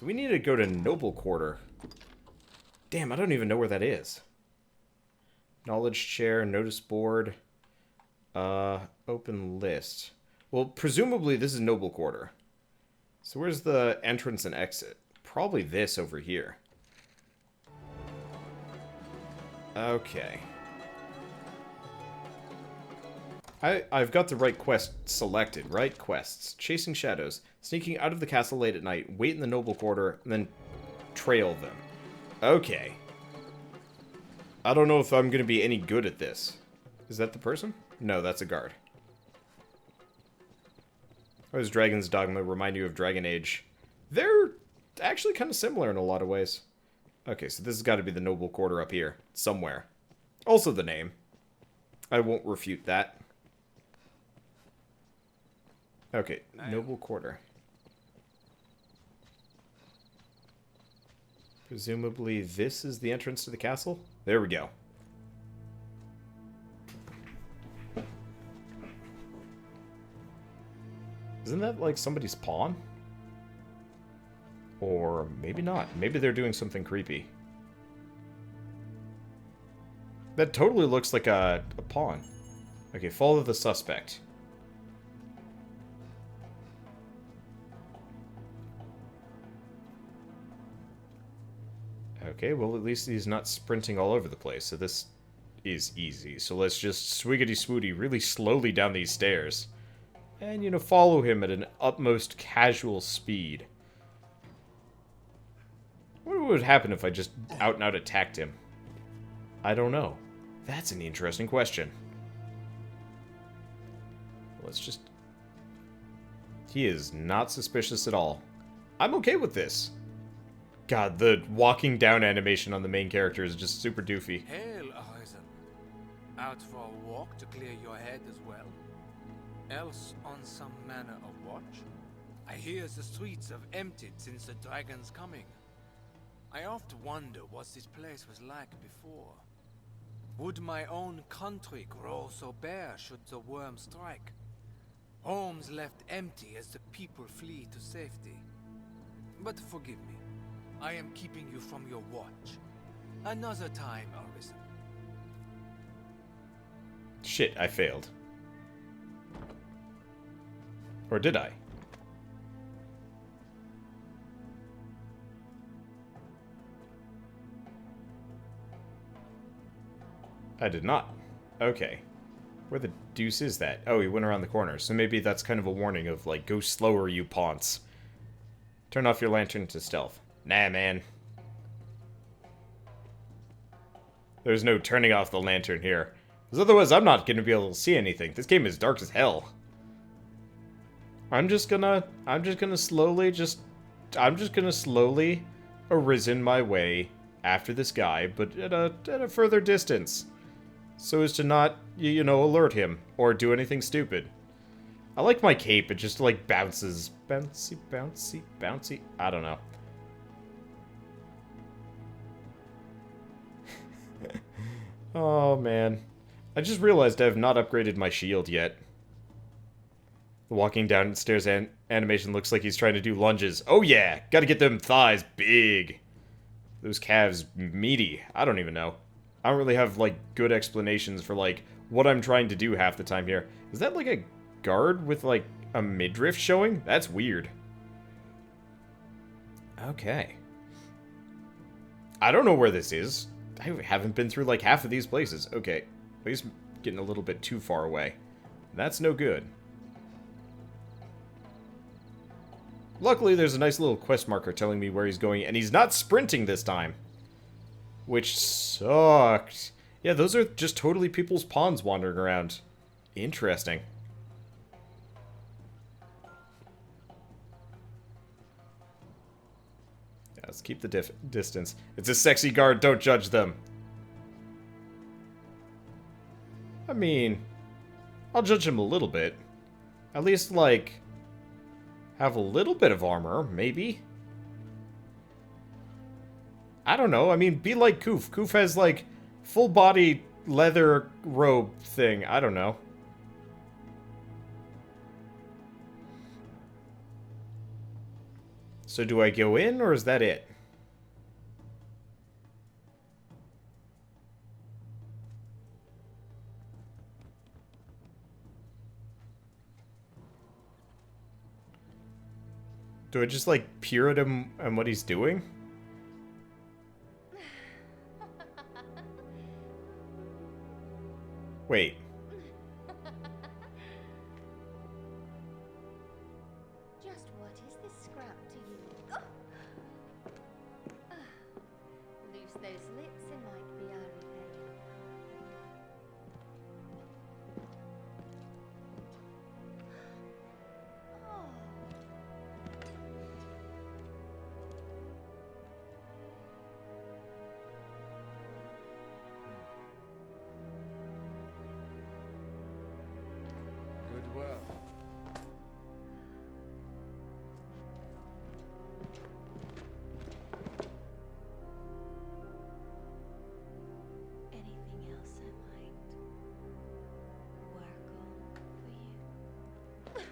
So we need to go to Noble Quarter. Damn, I don't even know where that is. Knowledge chair, notice board, open list. Well, presumably this is Noble Quarter. So where's the entrance and exit? Probably this over here. Okay. I've got the right quest selected, right? Quests. Chasing shadows. Sneaking out of the castle late at night. Wait in the Noble Quarter. And then trail them. Okay. I don't know if I'm going to be any good at this. Is that the person? No, that's a guard. How does Dragon's Dogma remind you of Dragon Age? They're actually kind of similar in a lot of ways. Okay, so this has got to be the Noble Quarter up here. Somewhere. Also the name. I won't refute that. Okay, Noble Quarter. Presumably this is the entrance to the castle? There we go. Isn't that like somebody's pawn? Or maybe not. Maybe they're doing something creepy. That totally looks like a pawn. Okay, follow the suspect. Okay, well at least he's not sprinting all over the place, so this is easy. So let's just swiggity-swooty really slowly down these stairs. And, you know, follow him at an utmost casual speed. What would happen if I just out-and-out attacked him? I don't know. That's an interesting question. Let's just... He is not suspicious at all. I'm okay with this. God, the walking down animation on the main character is just super doofy. Hail, Arisen. Out for a walk to clear your head as well? Else on some manner of watch? I hear the streets have emptied since the dragon's coming. I oft wonder what this place was like before. Would my own country grow so bare should the worm strike? Homes left empty as the people flee to safety. But forgive me. I am keeping you from your watch. Another time, Arisen. Shit, I failed. Or did I? I did not. Okay. Where the deuce is that? Oh, he went around the corner. So maybe that's kind of a warning of, like, go slower, you paunts. Turn off your lantern to stealth. Nah, man. There's no turning off the lantern here. Because otherwise I'm not going to be able to see anything. This game is dark as hell. I'm just gonna slowly arisen my way after this guy, but at a further distance. So as to not, you know, alert him or do anything stupid. I like my cape, it just like bounces. Bouncy, bouncy, bouncy. I don't know. Oh, man. I just realized I have not upgraded my shield yet. The walking downstairs animation looks like he's trying to do lunges. Oh, yeah! Gotta get them thighs big. Those calves meaty. I don't even know. I don't really have, like, good explanations for, like, what I'm trying to do half the time here. Is that, like, a guard with, like, a midriff showing? That's weird. Okay. I don't know where this is. I haven't been through like half of these places. Okay, he's getting a little bit too far away. That's no good. Luckily, there's a nice little quest marker telling me where he's going, and he's not sprinting this time. Which sucked. Yeah, those are just totally people's pawns wandering around. Interesting. Let's keep the distance. It's a sexy guard, don't judge them. I mean, I'll judge him a little bit. At least, like, have a little bit of armor, maybe? I don't know, I mean, be like Koof. Koof has, like, full-body leather robe thing. I don't know. So do I go in, or is that it? Do I just, like, peer at him and what he's doing? Wait. Just what is this scrap to you? Loose those lips and might be our repair. Oh. Good work. Anything else I might work on for you?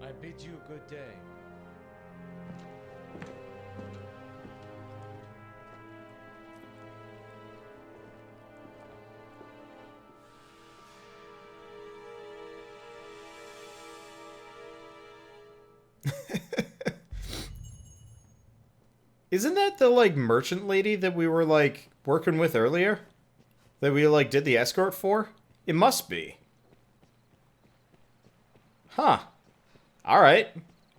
I bid you good day. Isn't that the, like, merchant lady that we were, like, working with earlier? That we, like, did the escort for? It must be. Huh. Alright.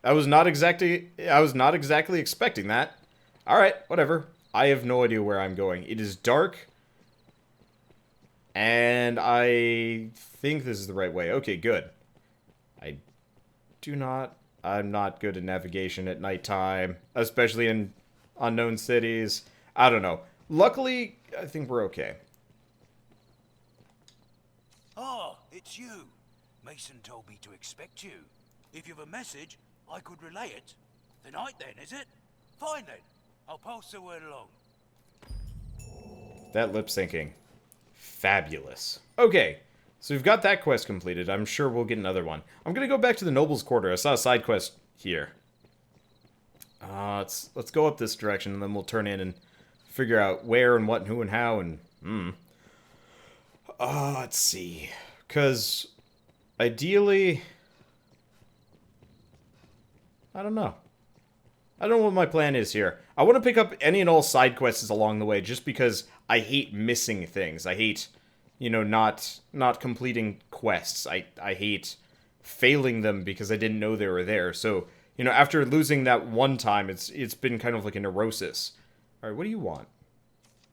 I was not exactly expecting that. Alright, whatever. I have no idea where I'm going. It is dark. And I think this is the right way. Okay, good. I'm not good at navigation at nighttime, especially in unknown cities. I don't know. Luckily, I think we're okay. Ah, it's you. Mason told me to expect you. If you've a message, I could relay it. The night then, is it? Fine then. I'll pass the word along. That lip syncing. Fabulous. Okay, so we've got that quest completed. I'm sure we'll get another one. I'm gonna go back to the Noble's Quarter. I saw a side quest here. Let's go up this direction, and then we'll turn in and figure out where and what and who and how and let's see. Because ideally, I don't know. I don't know what my plan is here. I want to pick up any and all side quests along the way, just because I hate missing things. I hate, you know, not completing quests. I hate failing them because I didn't know they were there. So, you know, after losing that one time, it's been kind of like a neurosis. All right, what do you want?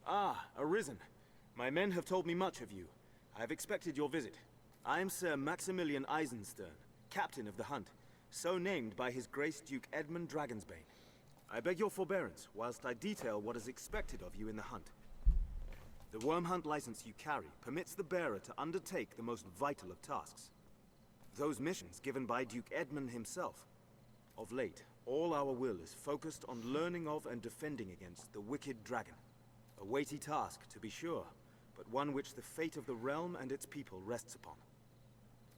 Ah, Arisen. My men have told me much of you. I have expected your visit. I am Sir Maximilian Eisenstern, captain of the hunt, so named by His Grace Duke Edmund Dragonsbane. I beg your forbearance whilst I detail what is expected of you in the hunt. The worm hunt license you carry permits the bearer to undertake the most vital of tasks. Those missions given by Duke Edmund himself. Of late, all our will is focused on learning of and defending against the wicked dragon. A weighty task, to be sure, but one which the fate of the realm and its people rests upon.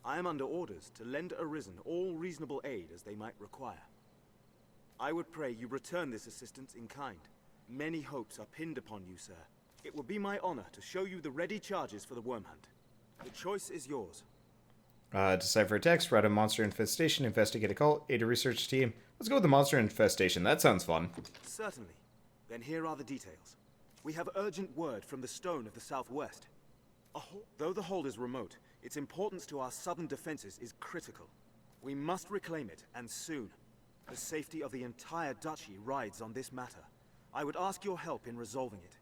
I am under orders to lend Arisen all reasonable aid as they might require. I would pray you return this assistance in kind. Many hopes are pinned upon you, sir. It will be my honor to show you the ready charges for the worm hunt. The choice is yours. Decipher a text, route a monster infestation, investigate a cult, aid a research team. Let's go with the monster infestation. That sounds fun. Certainly. Then here are the details. We have urgent word from the Stone of the Southwest. Though the hold is remote, its importance to our southern defenses is critical. We must reclaim it, and soon. The safety of the entire duchy rides on this matter. I would ask your help in resolving it.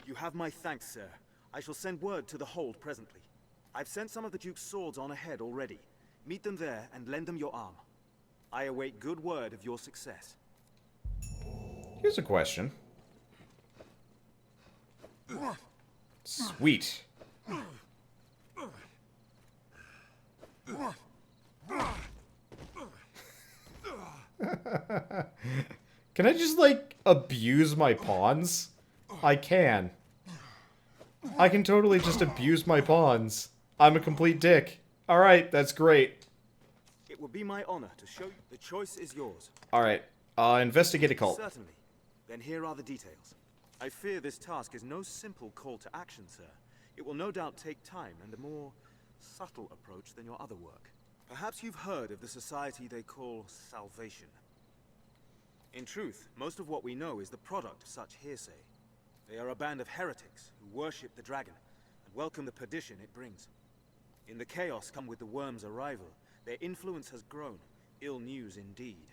You have my thanks, sir. I shall send word to the hold presently. I've sent some of the Duke's swords on ahead already. Meet them there and lend them your arm. I await good word of your success. Here's a question. Sweet. Can I just, like, abuse my pawns? I can. I can totally just abuse my pawns. I'm a complete dick. Alright, that's great. It would be my honor to show you. The choice is yours. Alright, investigate a cult. Certainly. Then here are the details. I fear this task is no simple call to action, sir. It will no doubt take time and a more subtle approach than your other work. Perhaps you've heard of the society they call Salvation. In truth, most of what we know is the product of such hearsay. They are a band of heretics who worship the dragon and welcome the perdition it brings. In the chaos come with the worm's arrival, their influence has grown. Ill news indeed.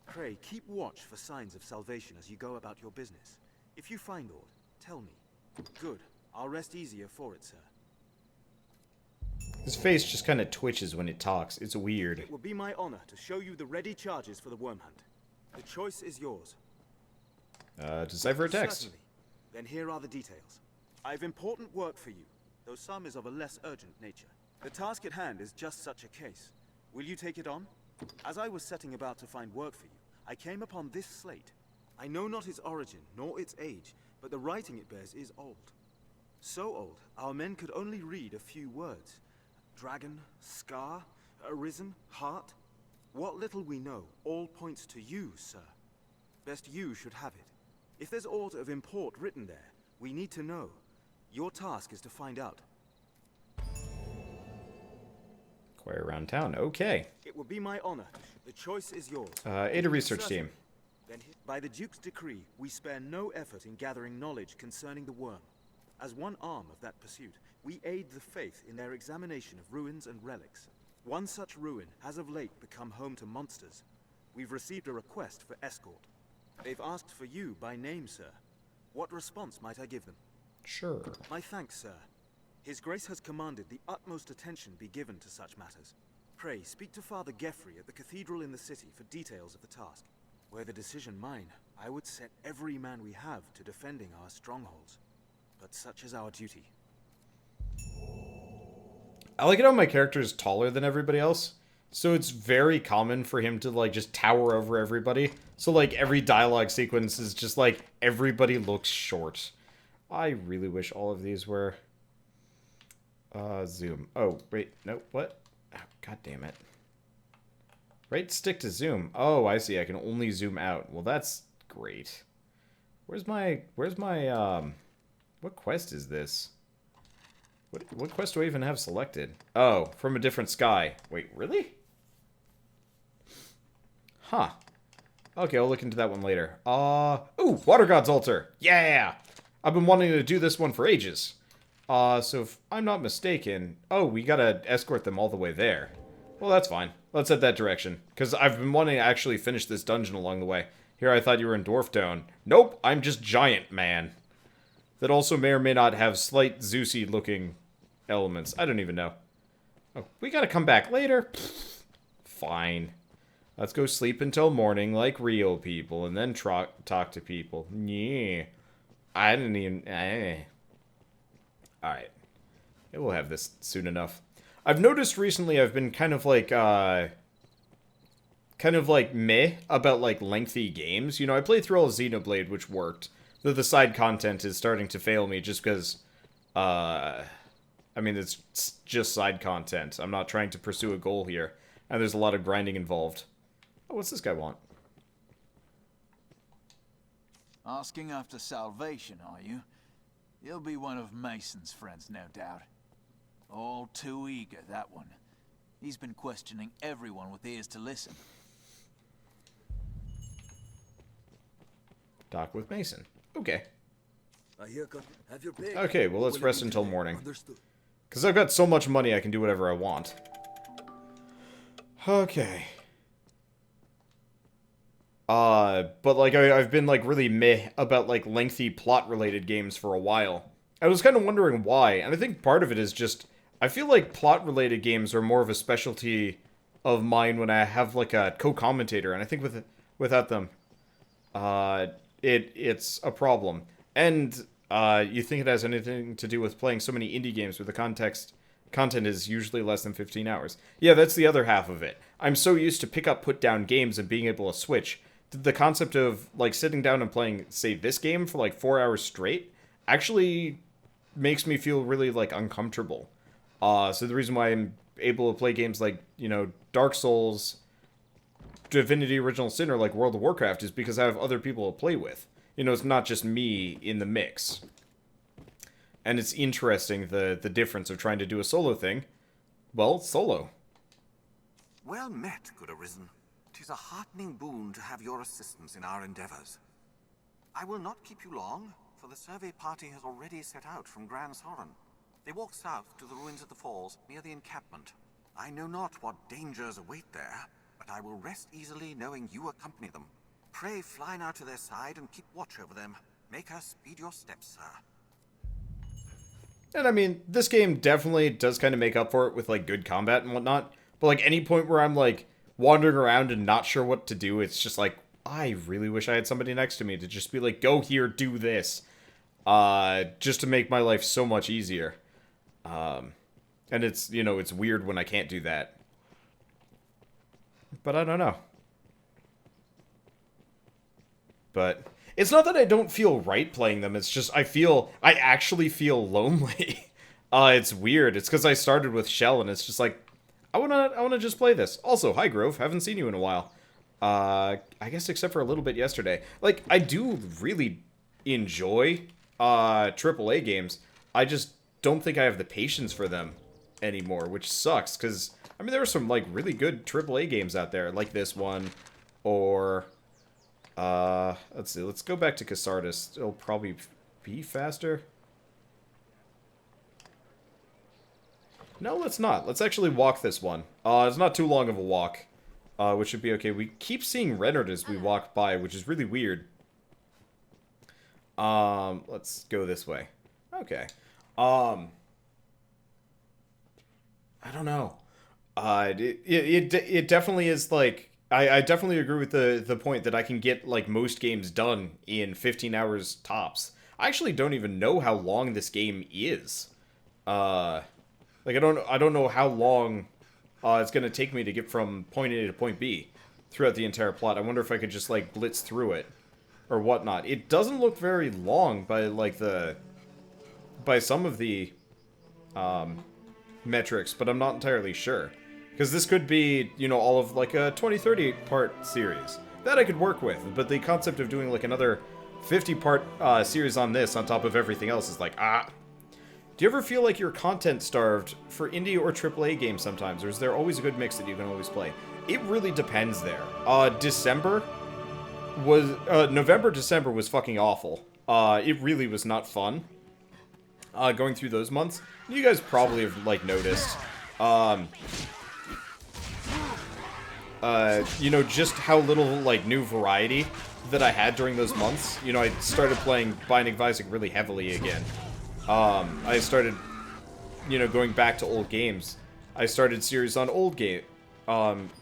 Pray, keep watch for signs of salvation as you go about your business. If you find aught, tell me. Good. I'll rest easier for it, sir. His face just kind of twitches when it talks. It's weird. It will be my honor to show you the ready charges for the worm hunt. The choice is yours. Decipher a text. Certainly. Then here are the details. I've important work for you, though some is of a less urgent nature. The task at hand is just such a case. Will you take it on? As I was setting about to find work for you, I came upon this slate. I know not its origin, nor its age, but the writing it bears is old. So old, our men could only read a few words. Dragon, scar, arisen, heart. What little we know all points to you, sir. Best you should have it. If there's aught of import written there, we need to know. Your task is to find out. Inquire around town. Okay. It will be my honor. The choice is yours. Aid a research team. Then, by the Duke's decree, we spare no effort in gathering knowledge concerning the worm. As one arm of that pursuit, we aid the faith in their examination of ruins and relics. One such ruin has of late become home to monsters. We've received a request for escort. They've asked for you by name, sir. What response might I give them? Sure. My thanks, sir. His Grace has commanded the utmost attention be given to such matters. Pray, speak to Father Geoffrey at the cathedral in the city for details of the task. Were the decision mine, I would set every man we have to defending our strongholds. But such is our duty. I like it how my character is taller than everybody else. So it's very common for him to, like, just tower over everybody. So, like, every dialogue sequence is just, like, everybody looks short. I really wish all of these were... zoom. Oh, wait, no, what? Oh, God damn it. Right stick to zoom. Oh, I see, I can only zoom out. Well, that's great. Where's my, what quest is this? What quest do I even have selected? Oh, from a different sky. Wait, really? Huh. Okay, I'll look into that one later. Ooh, Water God's Altar. Yeah! I've been wanting to do this one for ages. So if I'm not mistaken... Oh, we gotta escort them all the way there. Well, that's fine. Let's head that direction. Because I've been wanting to actually finish this dungeon along the way. Here, I thought you were in Dwarf Town. Nope, I'm just Giant Man. That also may or may not have slight Zeusy-looking elements. I don't even know. Oh, we gotta come back later? Pfft, fine. Let's go sleep until morning like real people, and then talk to people. Yeah. I didn't even... Alright. Yeah, we'll have this soon enough. I've noticed recently I've been kind of like meh about, like, lengthy games. You know, I played through all of Xenoblade, which worked. Though the side content is starting to fail me just because, I mean, it's just side content. I'm not trying to pursue a goal here. And there's a lot of grinding involved. Oh, what's this guy want? Asking after salvation, are you? He'll be one of Mason's friends, no doubt. All too eager, that one. He's been questioning everyone with ears to listen. Talk with Mason. Okay. Have your pick. Okay, well, let's rest until morning. Understood. Because I've got so much money I can do whatever I want. Okay. But, like, I've been, like, really meh about, like, lengthy plot-related games for a while. I was kind of wondering why, and I think part of it is just... I feel like plot-related games are more of a specialty of mine when I have, like, a co-commentator, and I think without them, it's a problem. And, you think it has anything to do with playing so many indie games where the content is usually less than 15 hours. Yeah, that's the other half of it. I'm so used to pick up, put down games and being able to switch. The concept of, like, sitting down and playing, say, this game for, like, 4 hours straight actually makes me feel really, like, uncomfortable. So the reason why I'm able to play games like, you know, Dark Souls, Divinity Original Sin, or like World of Warcraft is because I have other people to play with. You know, it's not just me in the mix. And it's interesting, the difference of trying to do a solo thing. Well, solo. Well met, good Arisen. 'Tis a heartening boon to have your assistance in our endeavors. I will not keep you long, for the survey party has already set out from Gran Soren. They walk south to the ruins of the falls, near the encampment. I know not what dangers await there, but I will rest easily knowing you accompany them. Pray fly now to their side and keep watch over them. Make her speed your steps, sir. And I mean, this game definitely does kind of make up for it with, like, good combat and whatnot. But, like, any point where I'm, like, wandering around and not sure what to do, it's just like, I really wish I had somebody next to me to just be like, go here, do this. Just to make my life so much easier. And it's, you know, it's weird when I can't do that. But I don't know. But it's not that I don't feel right playing them, it's just I actually feel lonely. It's weird. It's because I started with Shell and it's just like, I wanna just play this. Also, hi Grove, haven't seen you in a while. I guess except for a little bit yesterday. Like, I do really enjoy AAA games. I just don't think I have the patience for them anymore, which sucks, because, I mean, there are some, like, really good AAA games out there, like this one, or, let's see, let's go back to Casardis. It'll probably be faster. No, let's not. Let's actually walk this one. It's not too long of a walk, which should be okay. We keep seeing Renard as we walk by, which is really weird. Let's go this way. Okay. I don't know. It definitely is, like, I definitely agree with the point that I can get, like, most games done in 15 hours tops. I actually don't even know how long this game is. Like, I don't know how long it's going to take me to get from point A to point B throughout the entire plot. I wonder if I could just, like, blitz through it or whatnot. It doesn't look very long by, like, by some of the metrics, but I'm not entirely sure. Because this could be, you know, all of, like, a 20-30 part series. That I could work with, but the concept of doing, like, another 50-part series on this on top of everything else is like, Do you ever feel like you're content starved for indie or AAA games sometimes, or is there always a good mix that you can always play? It really depends there. November, December was fucking awful. It really was not fun. Going through those months. You guys probably have, like, noticed. You know, just how little, like, new variety that I had during those months. You know, I started playing Binding of Isaac really heavily again. I started, you know, going back to old games. I started series on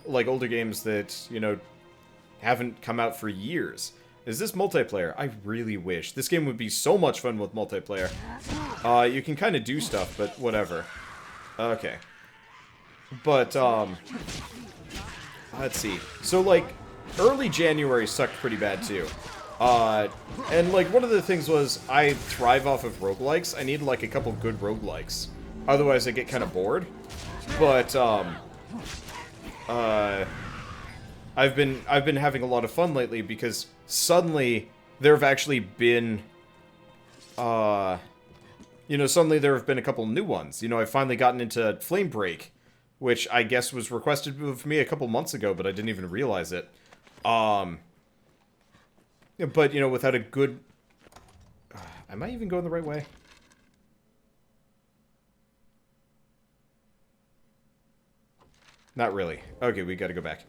like older games that, you know, haven't come out for years. Is this multiplayer? I really wish. This game would be so much fun with multiplayer. You can kind of do stuff, but whatever. Okay. But, let's see. So, like, early January sucked pretty bad, too. And, like, one of the things was, I thrive off of roguelikes. I need, like, a couple good roguelikes. Otherwise, I get kind of bored. But, I've been having a lot of fun lately because suddenly there have actually been, you know, suddenly there have been a couple new ones. You know, I've finally gotten into Flame Break, which I guess was requested of me a couple months ago, but I didn't even realize it. But, you know, without a good... am I even going the right way? Not really. Okay, we gotta go back.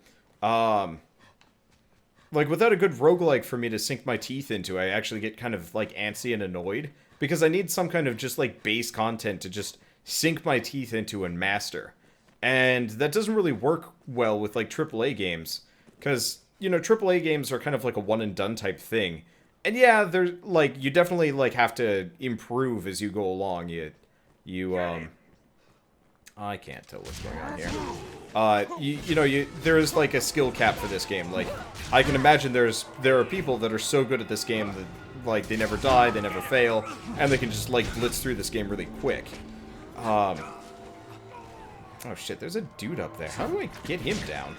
Like, without a good roguelike for me to sink my teeth into, I actually get kind of, like, antsy and annoyed. Because I need some kind of just, like, base content to just sink my teeth into and master. And that doesn't really work well with, like, AAA games. Because, you know, AAA games are kind of like a one-and-done type thing. And yeah, they're, like, you definitely, like, have to improve as you go along. I can't tell what's going on here. You know, there's, like, a skill cap for this game. Like, I can imagine there are people that are so good at this game that, like, they never die, they never fail, and they can just, like, blitz through this game really quick. Oh shit, there's a dude up there. How do I get him down?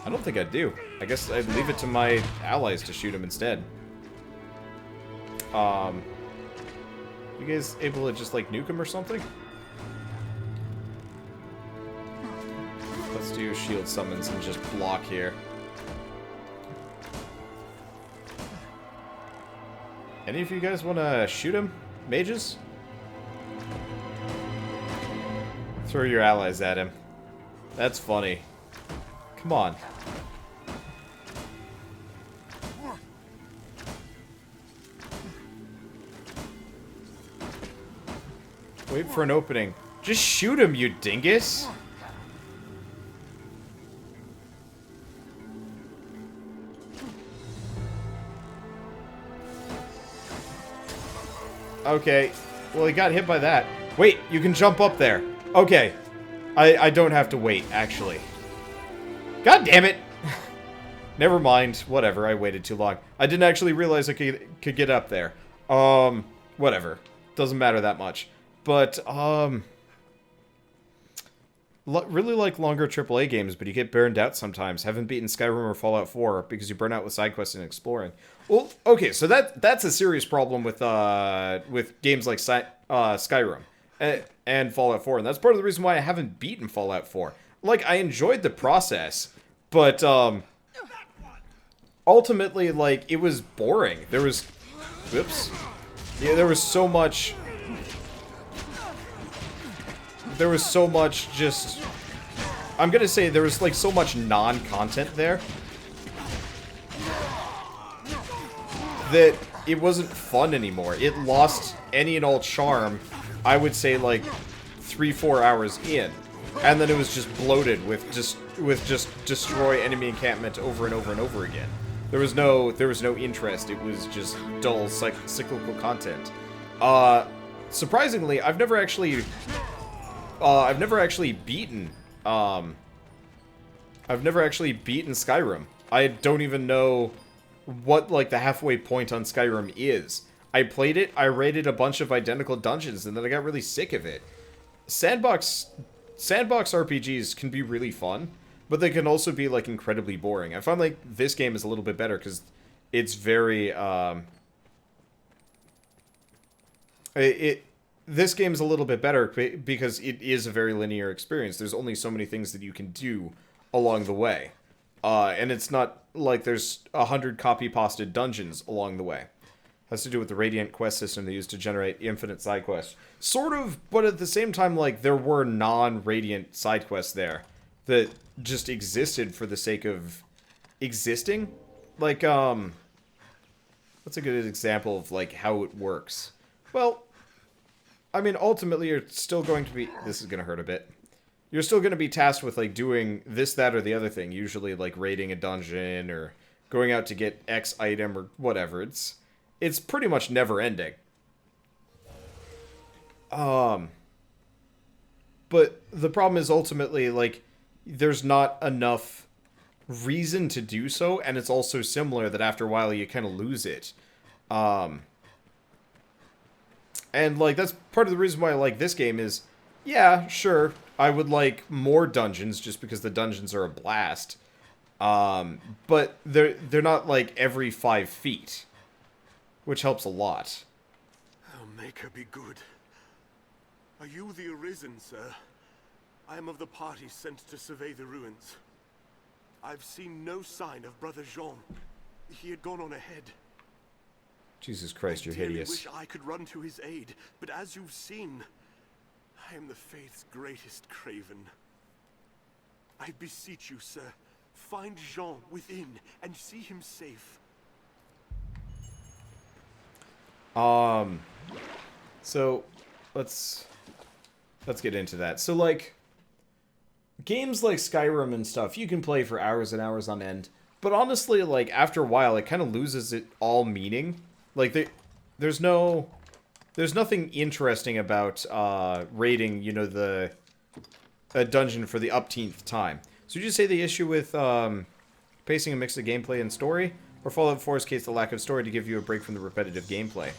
I don't think I do. I guess I'd leave it to my allies to shoot him instead. You guys able to just, like, nuke him or something? Let's do shield summons and just block here. Any of you guys want to shoot him? Mages? Throw your allies at him. That's funny. Come on. Wait for an opening. Just shoot him, you dingus! Okay. Well, he got hit by that. Wait, you can jump up there. Okay. I don't have to wait, actually. God damn it! Never mind. Whatever, I waited too long. I didn't actually realize I could get up there. Whatever. Doesn't matter that much. But, really like longer AAA games, but you get burned out sometimes. Haven't beaten Skyrim or Fallout 4 because you burn out with side quests and exploring. Well, okay, so that's a serious problem with games like Skyrim and Fallout 4, and that's part of the reason why I haven't beaten Fallout 4. Like, I enjoyed the process, but ultimately, like, it was boring. There was, whoops, yeah, there was so much just, I'm gonna say there was, like, so much non-content there that it wasn't fun anymore. It lost any and all charm, I would say, like, 3-4 hours in. And then it was just bloated with just destroy enemy encampment over and over and over again. There was no interest. It was just dull, cyclical content. Surprisingly, I've never actually beaten Skyrim. I don't even know what, like, the halfway point on Skyrim is. I played it, I raided a bunch of identical dungeons, and then I got really sick of it. Sandbox RPGs can be really fun, but they can also be, like, incredibly boring. I find, like, this game is a little bit better because it's very, this game is a little bit better because it is a very linear experience. There's only so many things that you can do along the way. And it's not like there's 100 copy-pasted dungeons along the way. Has to do with the Radiant quest system they use to generate infinite side quests. Sort of, but at the same time, like, there were non-Radiant side quests there that just existed for the sake of existing. Like, what's a good example of, like, how it works? Well, I mean, ultimately, you're still going to be... This is going to hurt a bit. You're still going to be tasked with, like, doing this, that, or the other thing. Usually, like, raiding a dungeon or going out to get X item or whatever. It's pretty much never-ending. But the problem is ultimately, like, there's not enough reason to do so, and it's also similar that after a while you kind of lose it. And, like, that's part of the reason why I like this game is, yeah, sure, I would like more dungeons just because the dungeons are a blast. But they're not, like, every 5 feet, which helps a lot. Oh, make her be good. Are you the Arisen, sir? I am of the party sent to survey the ruins. I've seen no sign of Brother Jean. He had gone on ahead. Jesus Christ, you're hideous. I wish I could run to his aid, but as you've seen, I am the Faith's greatest craven. I beseech you, sir, find Jean within and see him safe. So let's get into that. So, like, games like Skyrim and stuff, you can play for hours and hours on end, but honestly, like, after a while, it kind of loses it all meaning. Like, there's nothing interesting about raiding, you know, a dungeon for the upteenth time. So would you say the issue with pacing a mix of gameplay and story, or Fallout 4's case the lack of story to give you a break from the repetitive gameplay?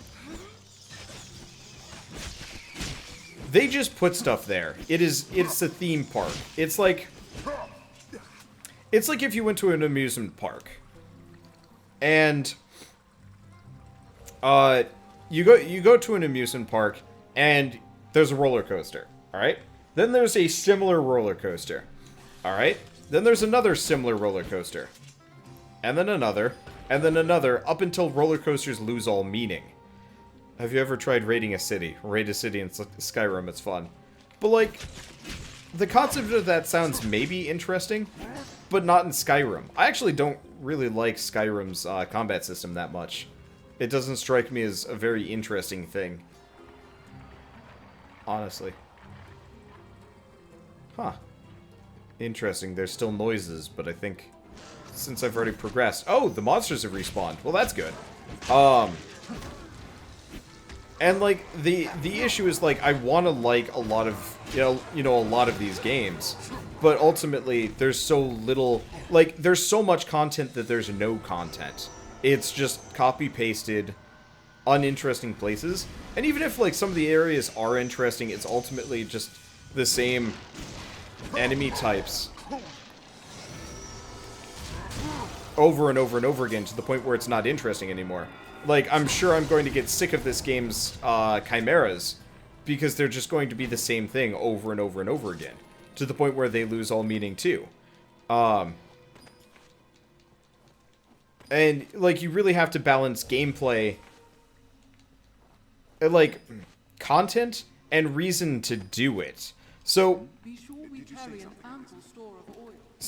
They just put stuff there. It's a theme park. It's like if you went to an amusement park. And you go to an amusement park and there's a roller coaster, all right? Then there's a similar roller coaster. All right? Then there's another similar roller coaster. And then another, up until roller coasters lose all meaning. Have you ever tried raiding a city? Raid a city in Skyrim, it's fun. But, like, the concept of that sounds maybe interesting, but not in Skyrim. I actually don't really like Skyrim's combat system that much. It doesn't strike me as a very interesting thing. Honestly. Huh. Interesting, there's still noises, but I think since I've already progressed... Oh, the monsters have respawned. Well, that's good. And, like, the issue is, like, I want to like a lot of, a lot of these games. But ultimately, there's so little... Like, there's so much content that there's no content. It's just copy-pasted, uninteresting places. And even if, like, some of the areas are interesting, it's ultimately just the same enemy types over and over and over again to the point where it's not interesting anymore. Like, I'm sure I'm going to get sick of this game's chimeras because they're just going to be the same thing over and over and over again to the point where they lose all meaning too. And, like, you really have to balance gameplay, like, content and reason to do it. So,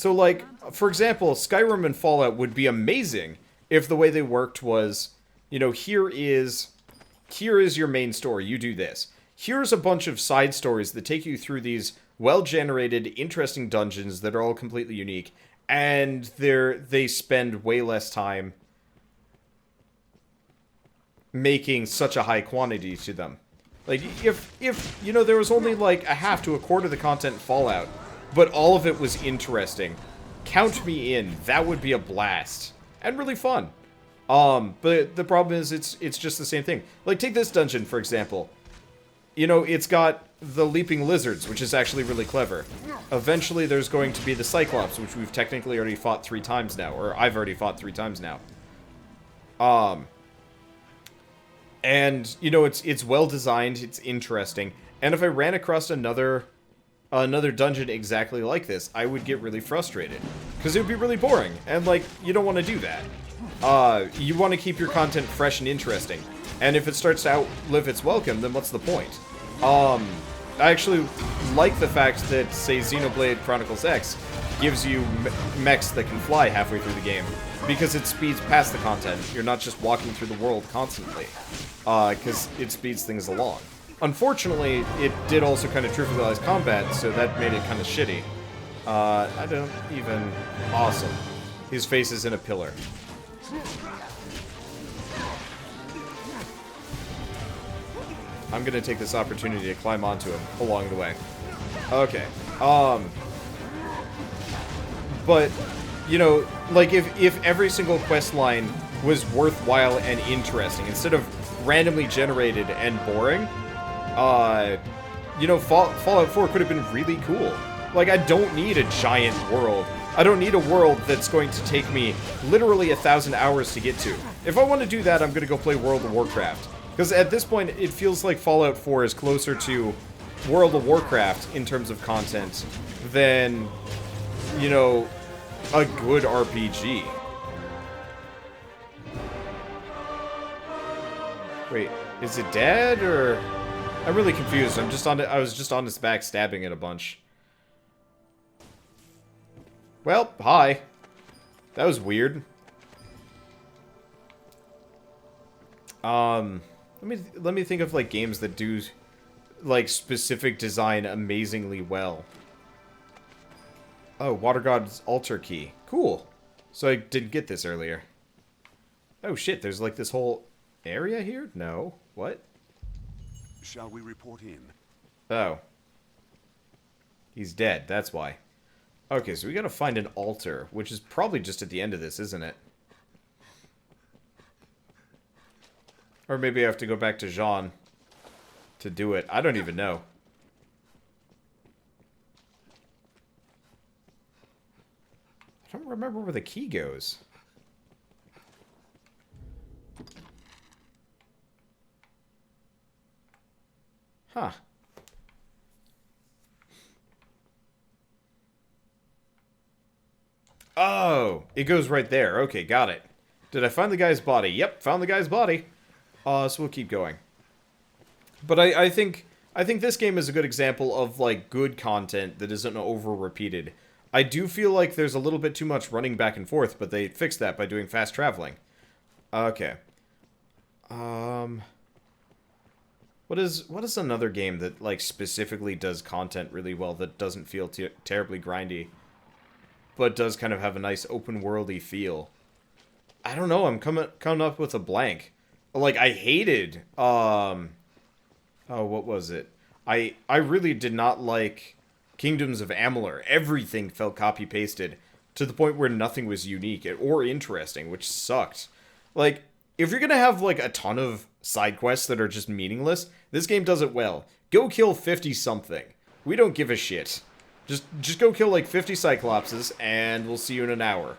like, for example, Skyrim and Fallout would be amazing if the way they worked was, here is your main story, you do this. Here's a bunch of side stories that take you through these well-generated, interesting dungeons that are all completely unique, and they spend way less time making such a high quantity to them. Like, if there was only, like, a half to a quarter of the content in Fallout, but all of it was interesting, count me in. That would be a blast. And really fun. But the problem is, it's just the same thing. Like, take this dungeon, for example. It's got the leaping lizards, which is actually really clever. Eventually, there's going to be the Cyclops, which we've technically already fought 3 times now. Or I've already fought 3 times now. And, it's well-designed, it's interesting. And if I ran across another dungeon exactly like this, I would get really frustrated. Because it would be really boring. And, like, you don't want to do that. You want to keep your content fresh and interesting. And if it starts to outlive its welcome, then what's the point? I actually like the fact that, say, Xenoblade Chronicles X gives you mechs that can fly halfway through the game. Because it speeds past the content. You're not just walking through the world constantly. Because it speeds things along. Unfortunately, it did also kind of trivialize combat, so that made it kind of shitty. I don't even... Awesome. His face is in a pillar. I'm gonna take this opportunity to climb onto him along the way. Okay. But, like, if every single quest line was worthwhile and interesting, instead of randomly generated and boring, Fallout 4 could have been really cool. Like, I don't need a giant world. I don't need a world that's going to take me literally 1,000 hours to get to. If I want to do that, I'm going to go play World of Warcraft. Because at this point, it feels like Fallout 4 is closer to World of Warcraft in terms of content than, a good RPG. Wait, is it dead, or... I'm really confused. I was just on his back stabbing it a bunch. Well, hi. That was weird. Let me think of, like, games that do, like, specific design amazingly well. Oh, Water God's altar key. Cool. So I didn't get this earlier. Oh shit, there's like this whole area here? No. What? Shall we report in? Oh. He's dead, that's why. Okay, so we gotta find an altar, which is probably just at the end of this, isn't it? Or maybe I have to go back to Jean to do it. I don't even know. I don't remember where the key goes. Huh. Oh, it goes right there. Okay, got it. Did I find the guy's body? Yep, found the guy's body. So we'll keep going. But I think this game is a good example of, like, good content that isn't over-repeated. I do feel like there's a little bit too much running back and forth, but they fixed that by doing fast traveling. Okay. What is another game that, like, specifically does content really well that doesn't feel terribly grindy, but does kind of have a nice open-worldy feel? I don't know, I'm coming up with a blank. Like, I hated, oh, what was it? I really did not like Kingdoms of Amalur. Everything felt copy-pasted to the point where nothing was unique or interesting, which sucked. Like, if you're gonna have, like, a ton of side quests that are just meaningless, this game does it well. Go kill 50-something. We don't give a shit. Just go kill, like, 50 Cyclopses, and we'll see you in an hour.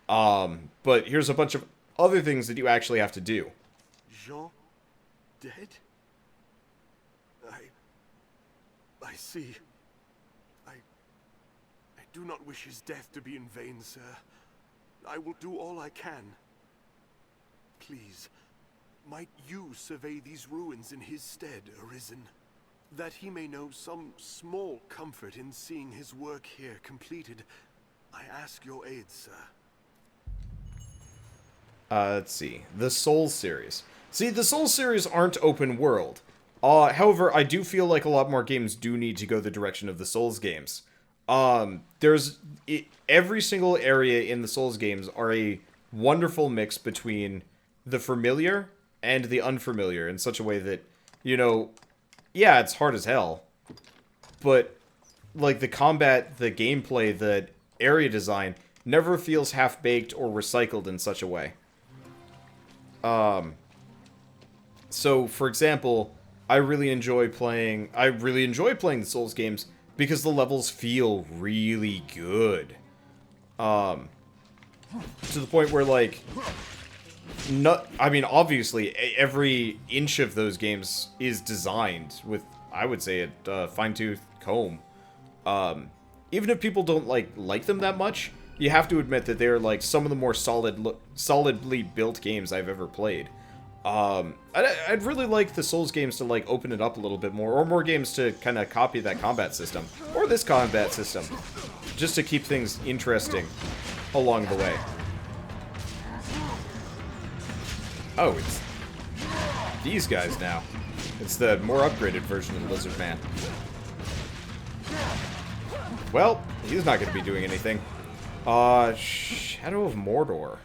But here's a bunch of other things that you actually have to do. Jean? Dead? I see. I do not wish his death to be in vain, sir. I will do all I can. Please, might you survey these ruins in his stead, Arisen, that he may know some small comfort in seeing his work here completed. I ask your aid, sir. Let's see. The Souls series. See, the Souls series aren't open world. However, I do feel like a lot more games do need to go the direction of the Souls games. Every single area in the Souls games are a wonderful mix between the familiar and the unfamiliar in such a way that, you know, yeah, it's hard as hell, but, like, the combat, the gameplay, the area design never feels half-baked or recycled in such a way. So, for example, I really enjoy playing the Souls games because the levels feel really good. To the point where, like, I mean, obviously, every inch of those games is designed with, I would say, a fine-tooth comb. Even if people don't, like them that much, you have to admit that they're, like, some of the more solidly built games I've ever played. I'd really like the Souls games to, like, open it up a little bit more, or more games to kind of copy that combat system, or this combat system, just to keep things interesting along the way. Oh, it's these guys now. It's the more upgraded version of the Lizard Man. Well, he's not going to be doing anything. Shadow of Mordor.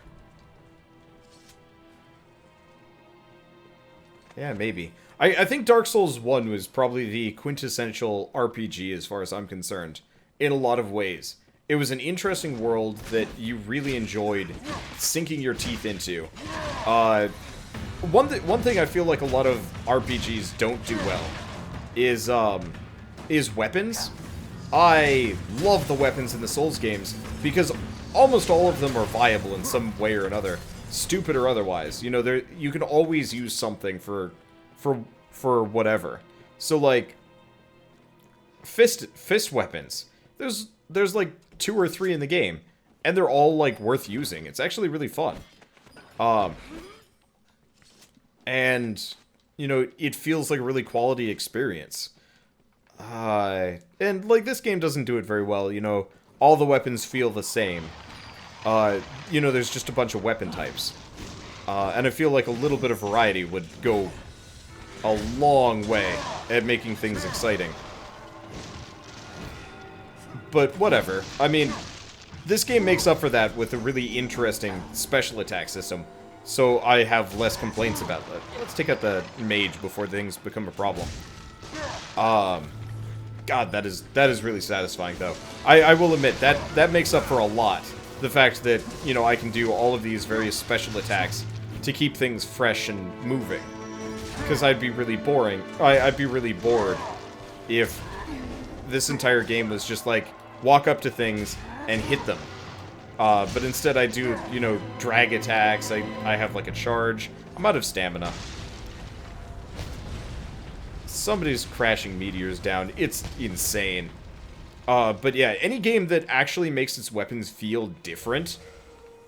Yeah, maybe. I think Dark Souls 1 was probably the quintessential RPG as far as I'm concerned, in a lot of ways. It was an interesting world that you really enjoyed sinking your teeth into. One thing I feel like a lot of RPGs don't do well is weapons. I love the weapons in the Souls games because almost all of them are viable in some way or another, stupid or otherwise. You know, you can always use something for whatever. So, like, fist weapons. There's like 2 or 3 in the game, and they're all, like, worth using. It's actually really fun. And, you know, it feels like a really quality experience. And, like, this game doesn't do it very well, you know. All the weapons feel the same. You know, there's just a bunch of weapon types. And I feel like a little bit of variety would go a long way at making things exciting. But whatever. I mean, this game makes up for that with a really interesting special attack system. So I have less complaints about that. Let's take out the mage before things become a problem. God, that is really satisfying, though. I will admit, that makes up for a lot. The fact that, you know, I can do all of these various special attacks to keep things fresh and moving. Because I'd be really boring. I'd be really bored if this entire game was just like, walk up to things and hit them. But instead I do, you know, drag attacks. I have like a charge. I'm out of stamina. Somebody's crashing meteors down. It's insane. But yeah, any game that actually makes its weapons feel different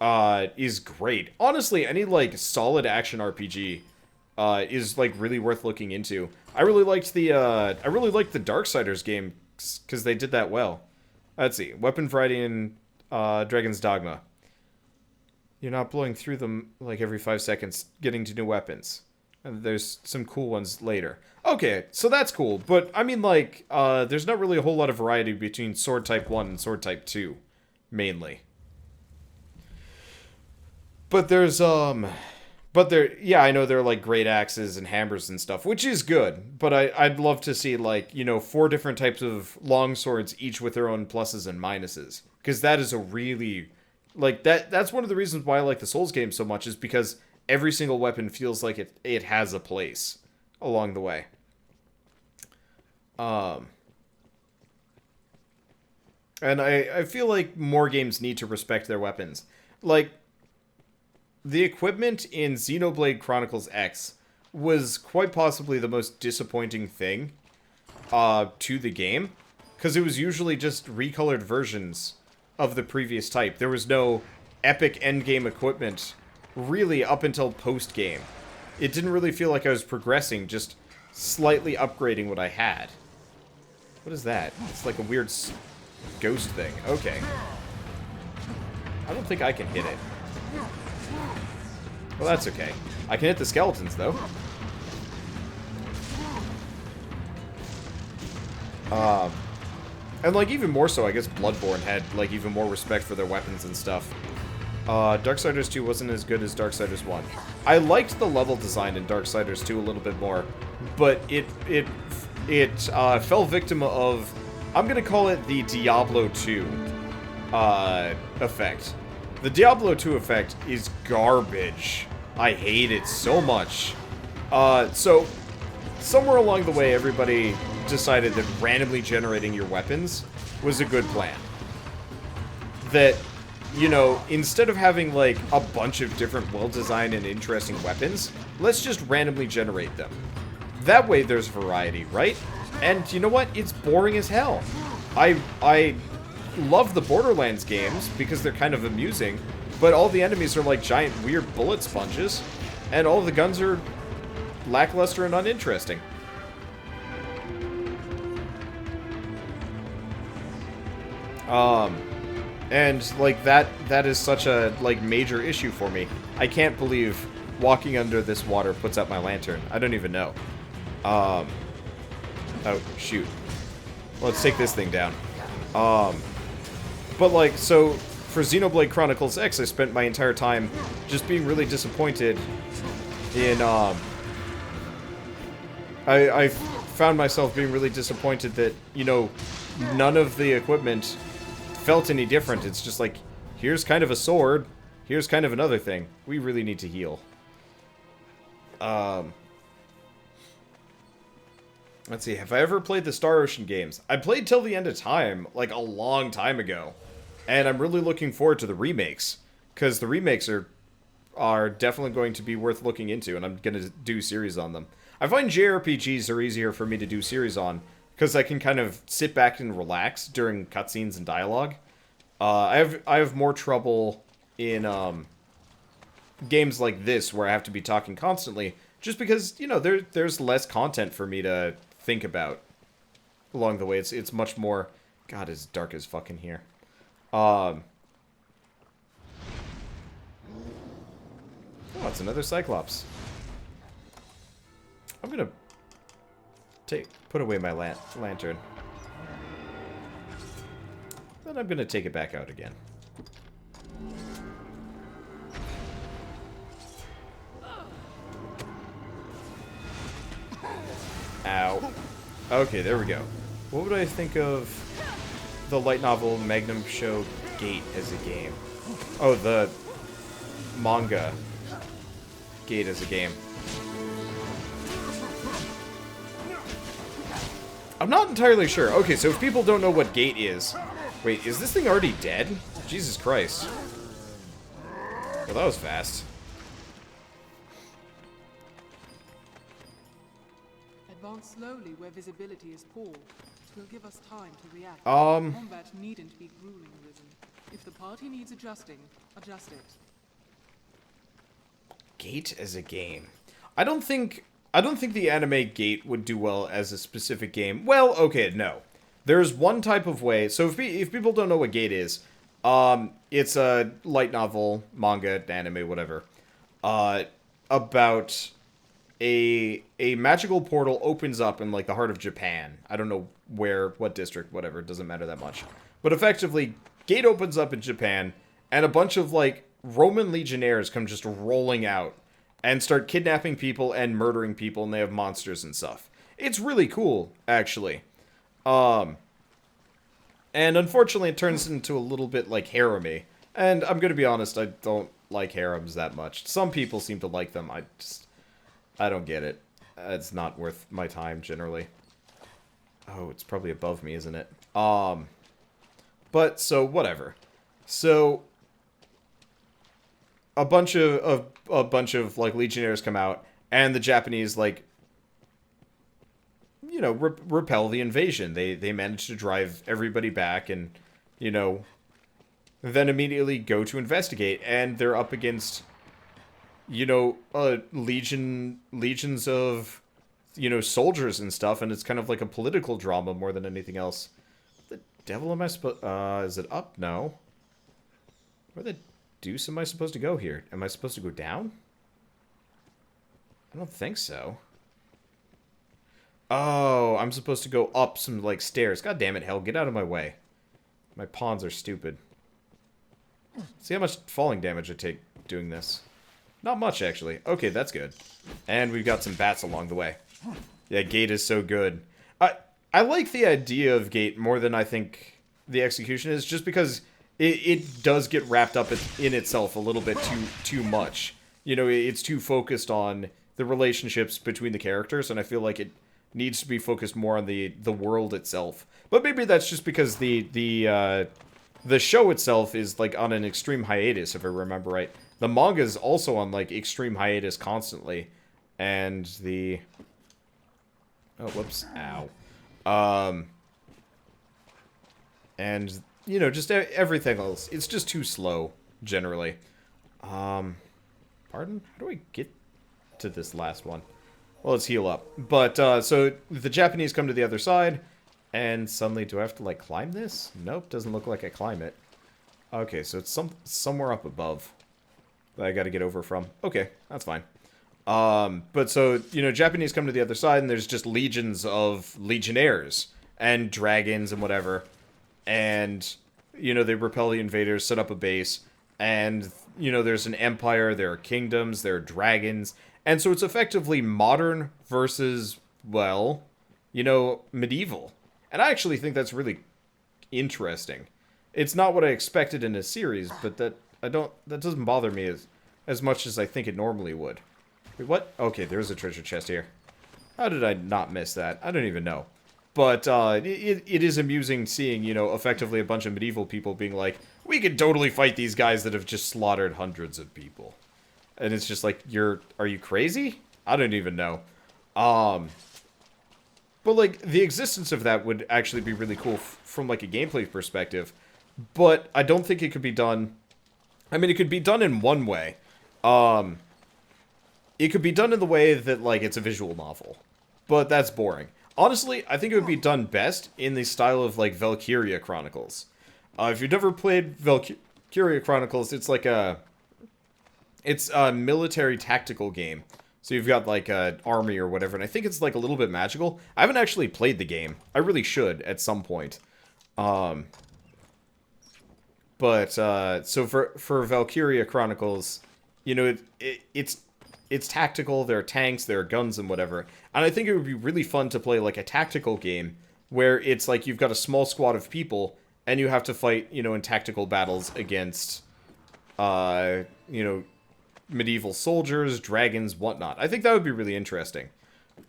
is great. Honestly, any like solid action RPG is like really worth looking into. I really liked the Darksiders game because they did that well. Let's see, weapon variety in Dragon's Dogma. You're not blowing through them like every 5 seconds, getting to new weapons. And there's some cool ones later. Okay, so that's cool, but I mean, like, there's not really a whole lot of variety between Sword Type 1 and Sword Type 2, mainly. But there's, yeah, I know there are, like, great axes and hammers and stuff, which is good, but I'd love to see, like, you know, 4 different types of long swords, each with their own pluses and minuses. Because that is a really, like, that's one of the reasons why I like the Souls games so much, is because every single weapon feels like it has a place along the way. And I feel like more games need to respect their weapons. Like, the equipment in Xenoblade Chronicles X was quite possibly the most disappointing thing to the game, because it was usually just recolored versions of the previous type. There was no epic endgame equipment really up until post-game. It didn't really feel like I was progressing, just slightly upgrading what I had. What is that? It's like a weird ghost thing. Okay. I don't think I can hit it. Well, that's okay. I can hit the skeletons, though. And, like, even more so, I guess Bloodborne had, like, even more respect for their weapons and stuff. Darksiders 2 wasn't as good as Darksiders 1. I liked the level design in Darksiders 2 a little bit more, but it fell victim of, I'm gonna call it the Diablo 2 effect. The Diablo 2 effect is garbage. I hate it so much. So, somewhere along the way, everybody decided that randomly generating your weapons was a good plan. That, you know, instead of having, like, a bunch of different well-designed and interesting weapons, let's just randomly generate them. That way there's variety, right? And you know what? It's boring as hell. I love the Borderlands games because they're kind of amusing, but all the enemies are like giant weird bullet sponges, and all the guns are lackluster and uninteresting. And, like, that is such a, like, major issue for me. I can't believe walking under this water puts out my lantern. I don't even know. Oh, shoot. Let's take this thing down. But, like, so, for Xenoblade Chronicles X, I spent my entire time just being really disappointed in, I found myself being really disappointed that, you know, none of the equipment felt any different. It's just like, here's kind of a sword, here's kind of another thing. We really need to heal. Let's see, have I ever played the Star Ocean games? I played Till the End of Time, like, a long time ago. And I'm really looking forward to the remakes, because the remakes are definitely going to be worth looking into, and I'm going to do series on them. I find JRPGs are easier for me to do series on, because I can kind of sit back and relax during cutscenes and dialogue. I have more trouble in games like this, where I have to be talking constantly, just because, you know, there's less content for me to think about along the way. It's much more... God, it's dark as fucking here. Oh, it's another Cyclops. I'm gonna put away my lantern. Then I'm gonna take it back out again. Ow. Okay, there we go. What would I think of the light novel Magnum Show Gate as a game? Oh, the manga Gate as a game. I'm not entirely sure. Okay, so if people don't know what Gate is... Wait, is this thing already dead? Jesus Christ. Well, that was fast. Advance slowly where visibility is poor. It will give us time to react. Combat needn't be grueling, Risen. If the party needs adjusting, adjust it. Gate as a game. I don't think the anime Gate would do well as a specific game. Well, okay, no. There's one type of way. So if people don't know what Gate is, it's a light novel, manga, anime, whatever, about a magical portal opens up in like the heart of Japan. I don't know where, what district, whatever. It doesn't matter that much. But effectively, Gate opens up in Japan, and a bunch of like Roman legionnaires come just rolling out and start kidnapping people and murdering people, and they have monsters and stuff. It's really cool, actually. And unfortunately, it turns into a little bit like harem-y. And I'm gonna be honest, I don't like harems that much. Some people seem to like them. I don't get it. It's not worth my time, generally. Oh, it's probably above me, isn't it? But, so, whatever. So, a bunch of like, legionnaires come out, and the Japanese, like, you know, repel the invasion. They manage to drive everybody back and, you know, then immediately go to investigate, and they're up against, you know, legions of, you know, soldiers and stuff, and it's kind of like a political drama more than anything else. The devil am I supposed... is it up? No. Where the deuce am I supposed to go here? Am I supposed to go down? I don't think so. Oh, I'm supposed to go up some, like, stairs. God damn it, hell, get out of my way. My pawns are stupid. See how much falling damage I take doing this. Not much, actually. Okay, that's good. And we've got some bats along the way. Yeah, Gate is so good. I like the idea of Gate more than I think the execution is, just because it does get wrapped up in itself a little bit too much. You know, it's too focused on the relationships between the characters, and I feel like it needs to be focused more on the world itself. But maybe that's just because the show itself is, like, on an extreme hiatus, if I remember right. The manga is also on, like, extreme hiatus constantly. And the... Oh, whoops. Ow. And, you know, just everything else. It's just too slow, generally. Pardon? How do I get to this last one? Well, let's heal up. But, so, the Japanese come to the other side, and suddenly, do I have to, like, climb this? Nope, doesn't look like I climb it. Okay, so it's somewhere up above that I gotta get over from. Okay, that's fine. But so, you know, Japanese come to the other side, and there's just legions of legionnaires, and dragons, and whatever. And, you know, they repel the invaders, set up a base, and, you know, there's an empire, there are kingdoms, there are dragons, and so it's effectively modern versus, well, you know, medieval. And I actually think that's really interesting. It's not what I expected in a series, but that doesn't bother me as much as I think it normally would. Wait, what? Okay, there's a treasure chest here. How did I not miss that? I don't even know. But it is amusing seeing, you know, effectively a bunch of medieval people being like, we could totally fight these guys that have just slaughtered hundreds of people. And it's just like, are you crazy? I don't even know. But, like, the existence of that would actually be really cool from, like, a gameplay perspective. But I don't think it could be done... I mean, it could be done in one way. It could be done in the way that, like, it's a visual novel. But that's boring. Honestly, I think it would be done best in the style of, like, Valkyria Chronicles. If you've never played Valkyria Chronicles, it's like a... It's a military tactical game. So you've got, like, an army or whatever, and I think it's, like, a little bit magical. I haven't actually played the game. I really should at some point. But, so for Valkyria Chronicles, you know, it's tactical, there are tanks, there are guns and whatever. And I think it would be really fun to play, like, a tactical game where it's, like, you've got a small squad of people, and you have to fight, you know, in tactical battles against, you know, medieval soldiers, dragons, whatnot. I think that would be really interesting.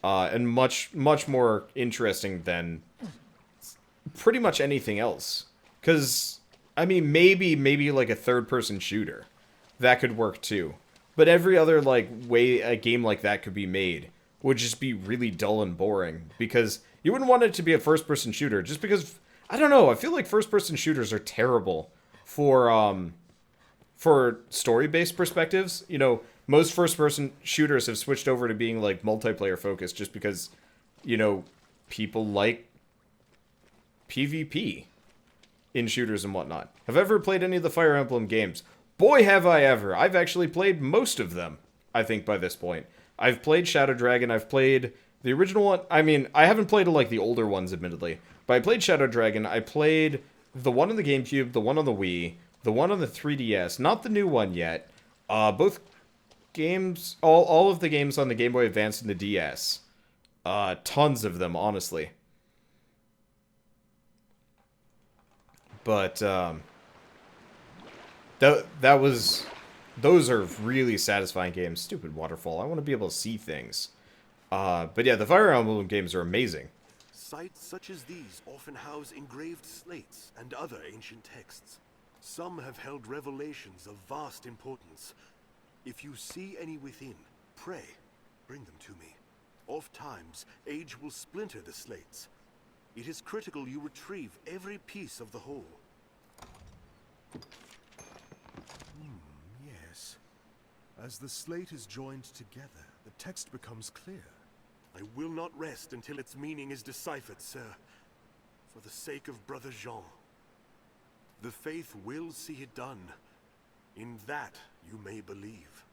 And much more interesting than pretty much anything else. Because, I mean, maybe like a third-person shooter. that could work too. But every other, like, way a game like that could be made would just be really dull and boring, because you wouldn't want it to be a first-person shooter, just because, I don't know, I feel like first-person shooters are terrible for story-based perspectives. You know, most first-person shooters have switched over to being, like, multiplayer-focused just because, you know, people like PvP in shooters and whatnot. Have I ever played any of the Fire Emblem games? Boy, have I ever! I've actually played most of them, I think, by this point. I've played Shadow Dragon, I've played the original one. I mean, I haven't played, like, the older ones, admittedly. But I played Shadow Dragon, I played the one on the GameCube, the one on the Wii, the one on the 3DS, not the new one yet. Both games, all of the games on the Game Boy Advance and the DS. Tons of them, honestly. But, those are really satisfying games. Stupid waterfall. I want to be able to see things. But yeah, the Fire Emblem games are amazing. Sites such as these often house engraved slates and other ancient texts. Some have held revelations of vast importance. If you see any within, pray, bring them to me. Oftentimes, age will splinter the slates. It is critical you retrieve every piece of the whole. Yes. As the slate is joined together, the text becomes clear. I will not rest until its meaning is deciphered, sir. For the sake of Brother Jean. The faith will see it done. In that you may believe.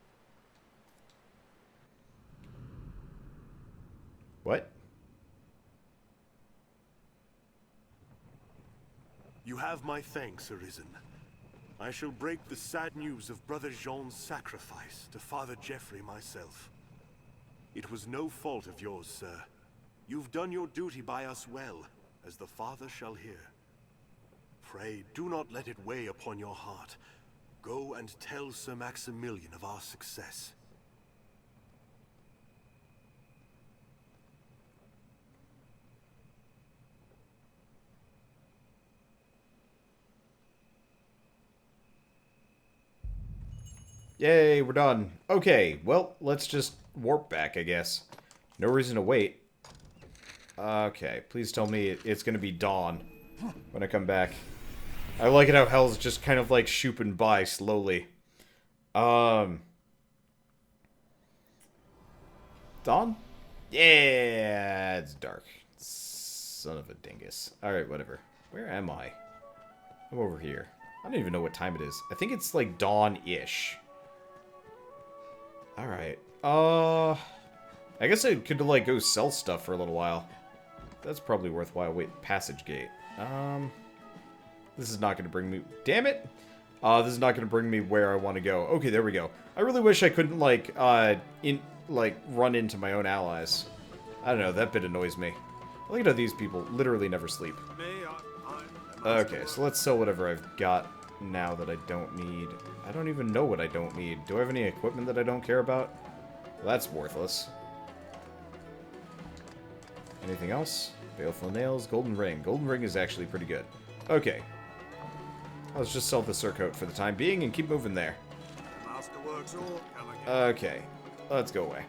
What? You have my thanks, Arisen. I shall break the sad news of Brother Jean's sacrifice to Father Geoffrey myself. It was no fault of yours, sir. You've done your duty by us well, as the Father shall hear. Pray, do not let it weigh upon your heart. Go and tell Sir Maximilian of our success. Yay, we're done. Okay, well, let's just warp back, I guess. No reason to wait. Okay, please tell me it's gonna be dawn when I come back. I like it how hell's just kind of like shooping by slowly. Dawn? Yeah, it's dark. Son of a dingus. Alright, whatever. Where am I? I'm over here. I don't even know what time it is. I think it's like dawn-ish. Alright. I guess I could, like, go sell stuff for a little while. That's probably worthwhile. Wait, passage gate. This is not going to bring me... Damn it! This is not going to bring me where I want to go. Okay, there we go. I really wish I couldn't, like, run into my own allies. I don't know, that bit annoys me. Look at how these people literally never sleep. Okay, so let's sell whatever I've got now that I don't need. I don't even know what I don't need. Do I have any equipment that I don't care about? Well, that's worthless. Anything else? Baleful nails, golden ring. Golden ring is actually pretty good. Okay. Let's just sell the surcoat for the time being and keep moving there. Okay. Let's go away.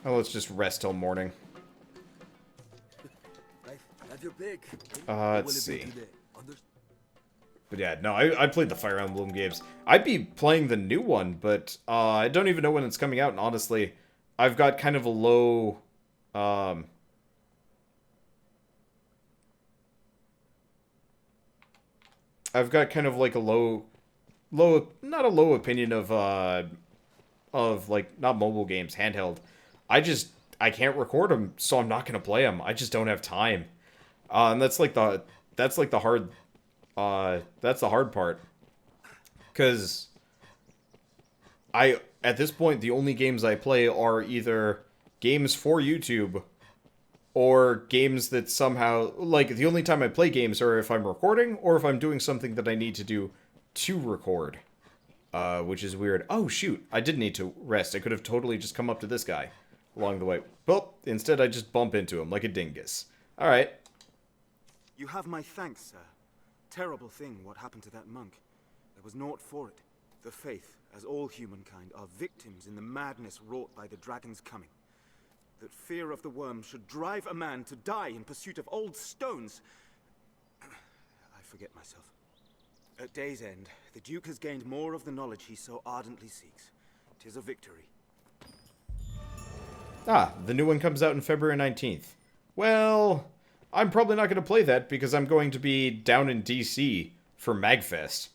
Oh, let's just rest till morning. Let's see. But yeah, no, I played the Fire Emblem games. I'd be playing the new one, but I don't even know when it's coming out, and honestly, I've got kind of a low... I've got kind of like a low, not a low opinion of like, not mobile games, handheld. I can't record them, so I'm not going to play them. I just don't have time. And that's like the hard part. Because at this point, the only games I play are either games for YouTube or games that somehow, like, the only time I play games are if I'm recording or if I'm doing something that I need to do to record. Which is weird. Oh, shoot. I did need to rest. I could have totally just come up to this guy along the way. Well, instead I just bump into him like a dingus. Alright. You have my thanks, sir. terrible thing what happened to that monk. There was naught for it. The Faith, as all humankind, are victims in the madness wrought by the dragon's coming. That fear of the worm should drive a man to die in pursuit of old stones. I forget myself. At day's end, the Duke has gained more of the knowledge he so ardently seeks. 'Tis a victory. Ah, the new one comes out on February 19th. Well, I'm probably not going to play that because I'm going to be down in DC for MagFest.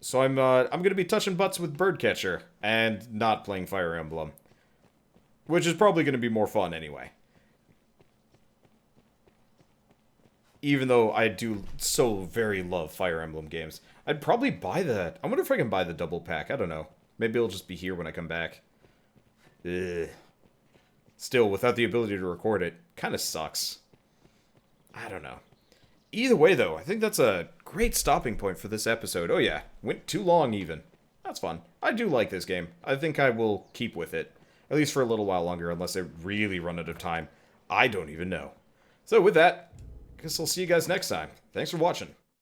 So I'm going to be touching butts with Birdcatcher and not playing Fire Emblem. Which is probably going to be more fun anyway. Even though I do so very love Fire Emblem games. I'd probably buy that. I wonder if I can buy the double pack. I don't know. Maybe it'll just be here when I come back. Ugh. Still, without the ability to record it, kind of sucks. I don't know. Either way, though, I think that's a great stopping point for this episode. Oh yeah, went too long even. That's fun. I do like this game. I think I will keep with it. At least for a little while longer, unless I really run out of time. I don't even know. So with that, I guess I'll see you guys next time. Thanks for watching.